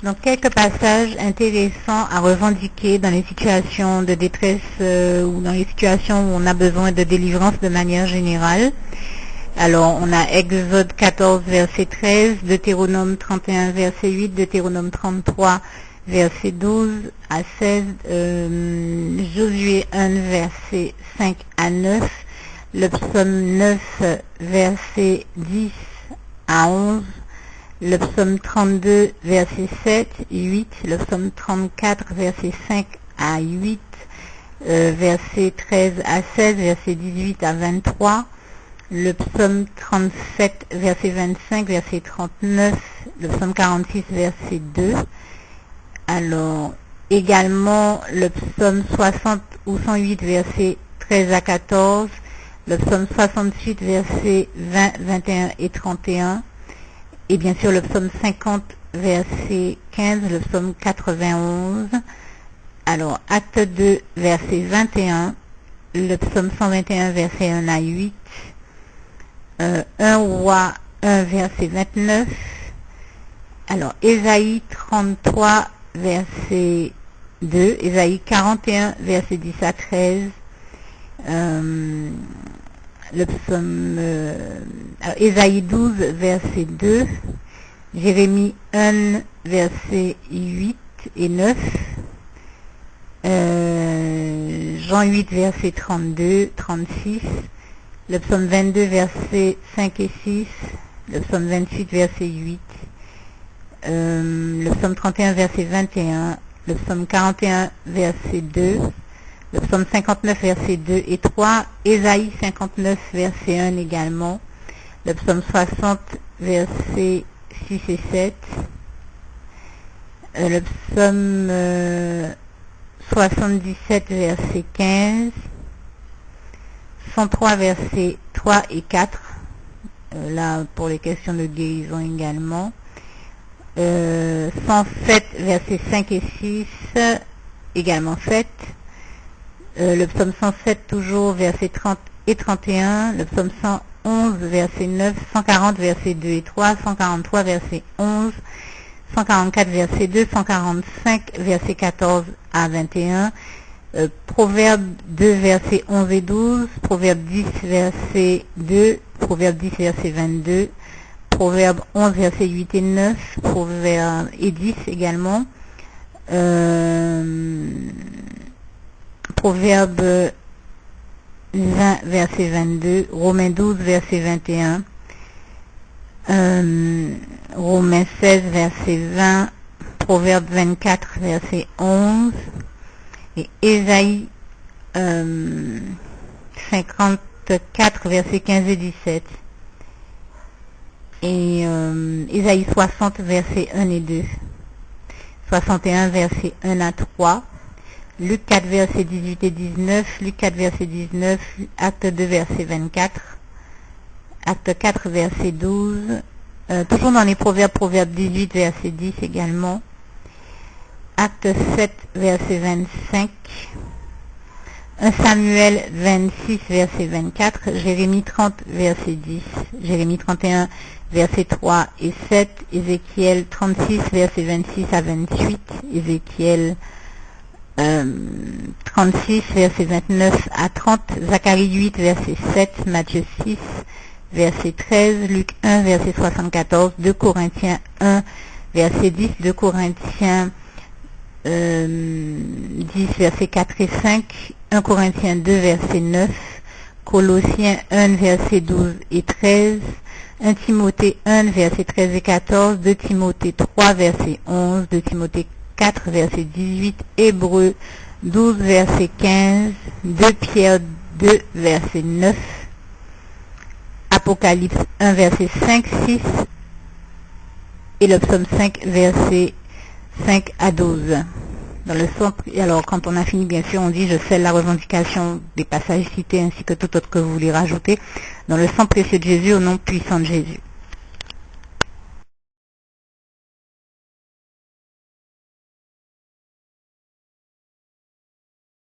Donc, quelques passages intéressants à revendiquer dans les situations de détresse ou dans les situations où on a besoin de délivrance de manière générale. Alors, on a Exode 14, verset 13, Deutéronome 31, verset 8, Deutéronome 33, verset 12 à 16, Josué 1, verset 5 à 9, le psaume 9, verset 10 à 11, le psaume 32, verset 7 et 8, le psaume 34, verset 5 à 8, verset 13 à 16, verset 18 à 23, le psaume 37, verset 25, verset 39, le psaume 46, verset 2. Alors, également le psaume 60 ou 108, verset 13 à 14, le psaume 68, verset 20, 21 et 31, et bien sûr le psaume 50, verset 15, le psaume 91. Alors, acte 2, verset 21, le psaume 121, verset 1 à 8, 1 roi 1, verset 29. Alors, Ésaïe 33, verset 2, Ésaïe 41, verset 10 à 13, le psaume Ésaïe 12, verset 2, Jérémie 1, verset 8 et 9, Jean 8, verset 32, 36, le psaume 22, verset 5 et 6, le psaume 28, verset 8, le psaume 31, verset 21, le psaume 41, verset 2, le psaume 59, verset 2 et 3, Ésaïe 59, verset 1 également, le psaume 60, verset 6 et 7, le psaume 77, verset 15, 103, verset 3 et 4, là pour les questions de guérison également, 107, verset 5 et 6, également 7, le psaume 107 toujours, verset 30 et 31, le psaume 111, verset 9, 140, verset 2 et 3, 143, verset 11, 144, verset 2, 145, verset 14 à 21, Proverbe 2, verset 11 et 12, Proverbe 10, verset 2, Proverbe 10, verset 22, Proverbe 11, verset 8 et 9, Proverbe et 10 également, Proverbe 20, verset 22, Romains 12, verset 21, Romains 16, verset 20, Proverbe 24, verset 11, et Ésaïe 54, verset 15 et 17, et Ésaïe 60, verset 1 et 2, 61, verset 1 à 3, Luc 4, verset 18 et 19, Luc 4, verset 19, Acte 2, verset 24, Acte 4, verset 12, toujours dans les proverbes, Proverbe 18, verset 10 également, Acte 7, verset 25, 1 Samuel 26, verset 24, Jérémie 30, verset 10, Jérémie 31, verset 3 et 7, Ézéchiel 36, verset 26 à 28, Ézéchiel 36, verset 29 à 30, Zacharie 8, verset 7, Matthieu 6, verset 13, Luc 1, verset 74, 2 Corinthiens 1, verset 10, 2 Corinthiens 10, verset 4 et 5, 1 Corinthiens 2, verset 9, Colossiens 1, verset 12 et 13, 1 Timothée 1, verset 13 et 14, 2 Timothée 3, verset 11, 2 Timothée 4, verset 18, Hébreux 12, verset 15, 2 Pierre 2, verset 9, Apocalypse 1, verset 5, 6, et le psaume 5, verset 5 à 12. Dans le centre, alors quand on a fini, bien sûr, on dit je scelle la revendication des passages cités ainsi que tout autre que vous voulez rajouter dans le sang précieux de Jésus au nom puissant de Jésus.